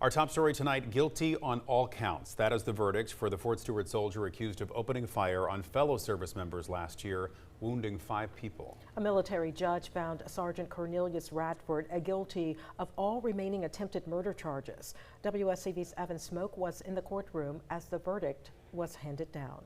Our top story tonight, guilty on all counts. That is the verdict for the Fort Stewart soldier accused of opening fire on fellow service members last year, wounding 5 people. A military judge found Sergeant Cornelius Radford guilty of all remaining attempted murder charges. WSAV's Evan Smoke was in the courtroom as the verdict was handed down.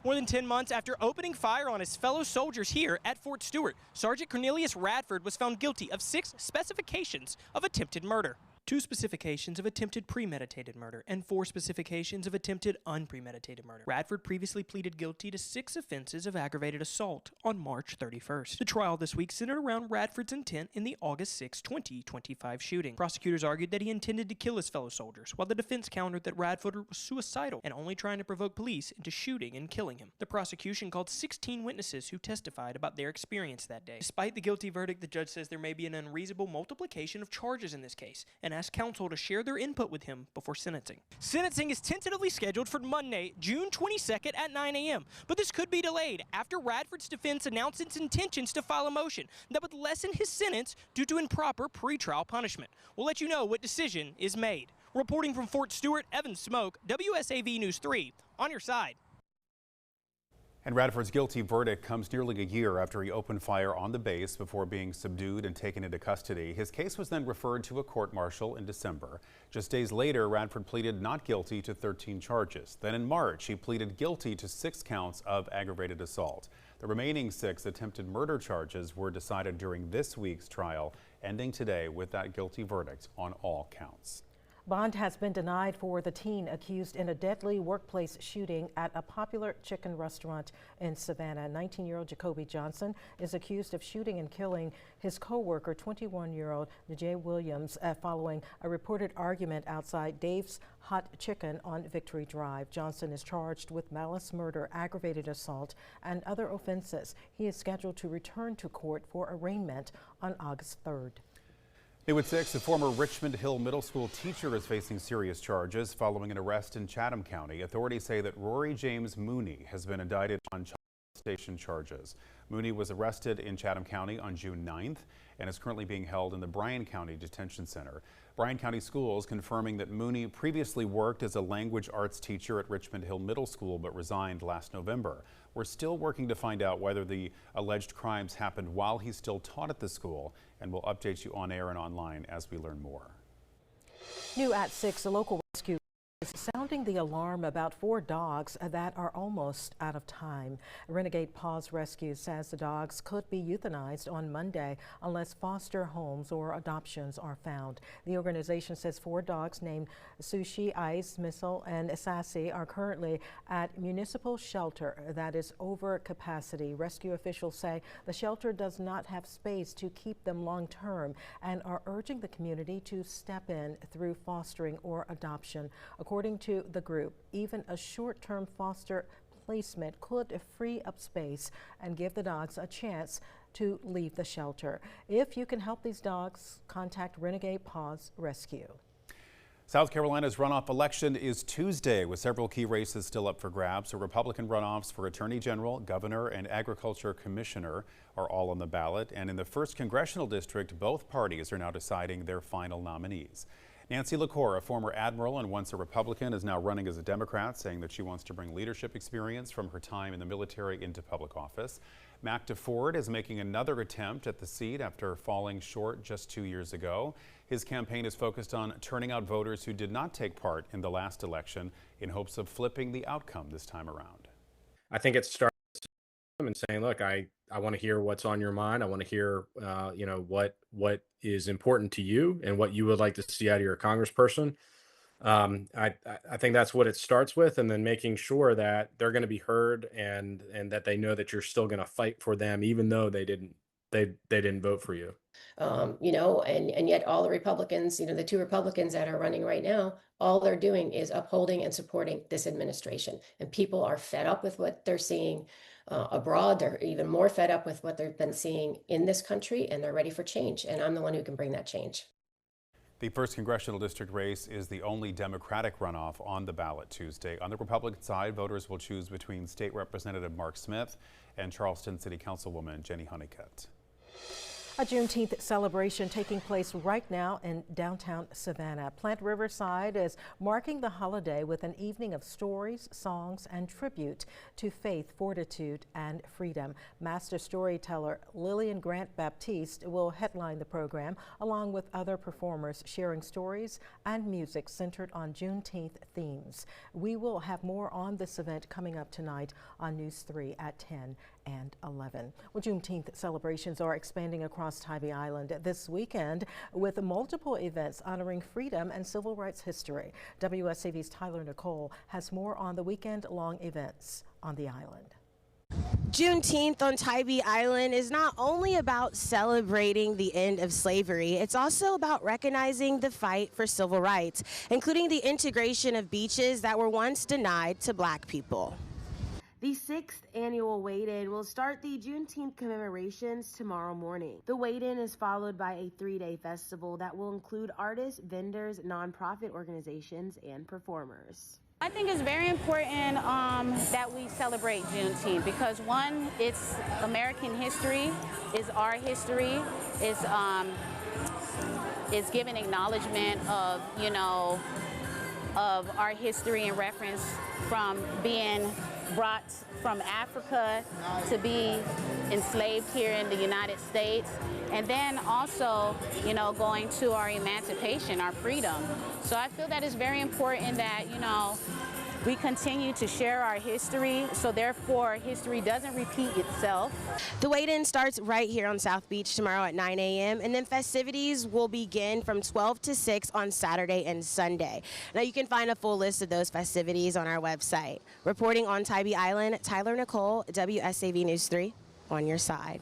More than 10 months after opening fire on his fellow soldiers here at Fort Stewart, Sergeant Cornelius Radford was found guilty of 6 specifications of attempted murder. 2 specifications of attempted premeditated murder and 4 specifications of attempted unpremeditated murder. Radford previously pleaded guilty to 6 offenses of aggravated assault on March 31st. The trial this week centered around Radford's intent in the August 6, 2025 shooting. Prosecutors argued that he intended to kill his fellow soldiers, while the defense countered that Radford was suicidal and only trying to provoke police into shooting and killing him. The prosecution called 16 witnesses who testified about their experience that day. Despite the guilty verdict, the judge says there may be an unreasonable multiplication of charges in this case and asked counsel to share their input with him before sentencing. Sentencing is tentatively scheduled for Monday, June 22nd at 9 a.m., but this could be delayed after Radford's defense announced its intentions to file a motion that would lessen his sentence due to improper pretrial punishment. We'll let you know what decision is made. Reporting from Fort Stewart, Evan Smoke, WSAV News 3, on your side. And Radford's guilty verdict comes nearly a year after he opened fire on the base before being subdued and taken into custody. His case was then referred to a court-martial in December. Just days later, Radford pleaded not guilty to 13 charges. Then in March, he pleaded guilty to 6 counts of aggravated assault. The remaining 6 attempted murder charges were decided during this week's trial, ending today with that guilty verdict on all counts. Bond has been denied for the teen accused in a deadly workplace shooting at a popular chicken restaurant in Savannah. 19-year-old Jacoby Johnson is accused of shooting and killing his co-worker, 21-year-old Najee Williams, following a reported argument outside Dave's Hot Chicken on Victory Drive. Johnson is charged with malice murder, aggravated assault, and other offenses. He is scheduled to return to court for arraignment on August 3rd. New at 6, a former Richmond Hill Middle School teacher is facing serious charges following an arrest in Chatham County. Authorities say that Rory James Mooney has been indicted on child molestation charges. Mooney was arrested in Chatham County on June 9th and is currently being held in the Bryan County Detention Center. Bryan County Schools confirming that Mooney previously worked as a language arts teacher at Richmond Hill Middle School but resigned last November. We're still working to find out whether the alleged crimes happened while he still taught at the school, and we'll update you on air and online as we learn more. New at 6, a local rescue is sounding the alarm about 4 dogs that are almost out of time. Renegade Paws Rescue says the dogs could be euthanized on Monday unless foster homes or adoptions are found. The organization says 4 dogs named Sushi, Ice, Missile, and Sassy are currently at municipal shelter that is over capacity. Rescue officials say the shelter does not have space to keep them long term and are urging the community to step in through fostering or adoption. According to the group, even a short-term foster placement could free up space and give the dogs a chance to leave the shelter. If you can help these dogs, contact Renegade Paws Rescue. South Carolina's runoff election is Tuesday, with several key races still up for grabs. The Republican runoffs for Attorney General, Governor, and Agriculture Commissioner are all on the ballot. And in the 1st Congressional District, both parties are now deciding their final nominees. Nancy LaCour, a former admiral and once a Republican, is now running as a Democrat, saying that she wants to bring leadership experience from her time in the military into public office. Mac DeFord is making another attempt at the seat after falling short just 2 years ago. His campaign is focused on turning out voters who did not take part in the last election in hopes of flipping the outcome this time around. I think it starts and saying, look, I want to hear what's on your mind. I want to hear, what is important to you and what you would like to see out of your congressperson. I think that's what it starts with, and then making sure that they're going to be heard and that they know that you're still going to fight for them, even though they didn't vote for you. And yet all the Republicans, the 2 Republicans that are running right now, all they're doing is upholding and supporting this administration. And people are fed up with what they're seeing abroad. They're even more fed up with what they've been seeing in this country, and they're ready for change. And I'm the one who can bring that change. The 1st Congressional District race is the only Democratic runoff on the ballot Tuesday. On the Republican side, voters will choose between State Representative Mark Smith and Charleston City Councilwoman Jenny Honeycutt. A Juneteenth celebration taking place right now in downtown Savannah. Plant Riverside is marking the holiday with an evening of stories, songs, and tribute to faith, fortitude, and freedom. Master storyteller Lillian Grant Baptiste will headline the program, along with other performers sharing stories and music centered on Juneteenth themes. We will have more on this event coming up tonight on News 3 at 10 and 11. Well, Juneteenth celebrations are expanding across Tybee Island this weekend with multiple events honoring freedom and civil rights history. WSAV's Tyler Nicole has more on the weekend-long events on the island. Juneteenth on Tybee Island is not only about celebrating the end of slavery, it's also about recognizing the fight for civil rights, including the integration of beaches that were once denied to Black people. The 6th annual Wade-In will start the Juneteenth commemorations tomorrow morning. The Wade-In is followed by a 3-day festival that will include artists, vendors, nonprofit organizations, and performers. I think it's very important that we celebrate Juneteenth because, one, it's American history, it's our history, it's giving acknowledgement of, of our history in reference from being brought from Africa to be enslaved here in the United States, and then also, going to our emancipation, our freedom. So I feel that it's very important that, we continue to share our history, so therefore history doesn't repeat itself. The Wade-In starts right here on South Beach tomorrow at 9 a.m. and then festivities will begin from 12 to 6 on Saturday and Sunday. Now you can find a full list of those festivities on our website. Reporting on Tybee Island, Tyler Nicole, WSAV News 3, on your side.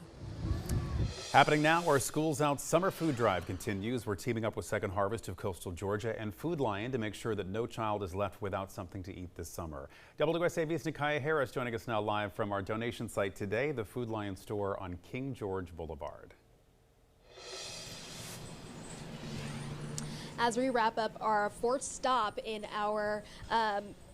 Happening now, our Schools Out Summer Food Drive continues. We're teaming up with Second Harvest of Coastal Georgia and Food Lion to make sure that no child is left without something to eat this summer. WSAV's Nikaya Harris joining us now live from our donation site today, the Food Lion store on King George Boulevard. As we wrap up our 4th stop in our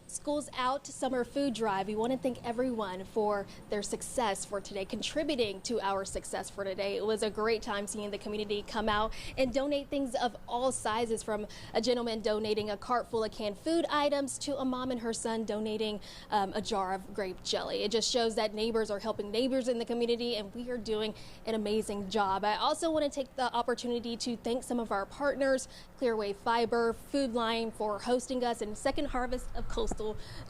Schools Out Summer Food Drive, we want to thank everyone for their success for today, contributing to our success for today. It was a great time seeing the community come out and donate things of all sizes, from a gentleman donating a cart full of canned food items to a mom and her son donating a jar of grape jelly. It just shows that neighbors are helping neighbors in the community, and we are doing an amazing job. I also want to take the opportunity to thank some of our partners, Clearway Fiber, Food Lion, for hosting us, and Second Harvest of Coastal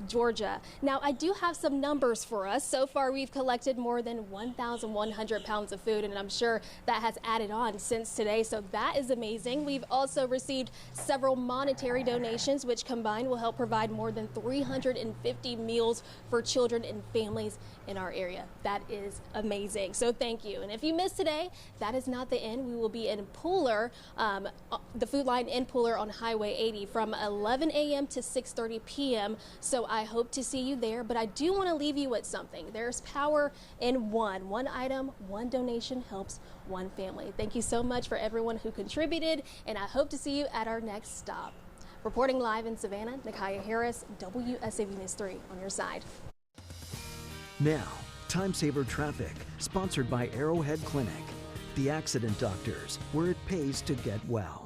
Georgia. Now, I do have some numbers for us. So far, we've collected more than 1,100 pounds of food, and I'm sure that has added on since today, so that is amazing. We've also received several monetary donations, which combined will help provide more than 350 meals for children and families in our area. That is amazing, so thank you. And if you missed today, that is not the end. We will be in Pooler, the Food Line in Pooler on Highway 80 from 11 a.m. to 6:30 p.m. So I hope to see you there, but I do want to leave you with something. There's power in one item, one donation helps one family. Thank you so much for everyone who contributed, and I hope to see you at our next stop. Reporting live in Savannah, Nikaya Harris, WSAV News 3 on your side. Now, Time Saver Traffic, sponsored by Arrowhead Clinic, the accident doctors, where it pays to get well.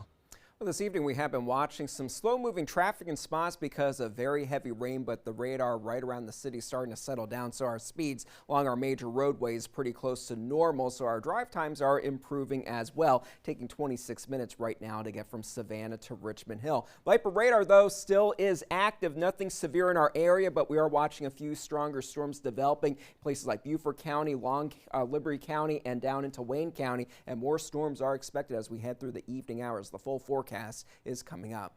Well, this evening we have been watching some slow-moving traffic in spots because of very heavy rain, but the radar right around the city is starting to settle down, so our speeds along our major roadways pretty close to normal, so our drive times are improving as well, taking 26 minutes right now to get from Savannah to Richmond Hill. Viper radar, though, still is active. Nothing severe in our area, but we are watching a few stronger storms developing in places like Beaufort County, Liberty County, and down into Wayne County, and more storms are expected as we head through the evening hours. The full forecast is coming up.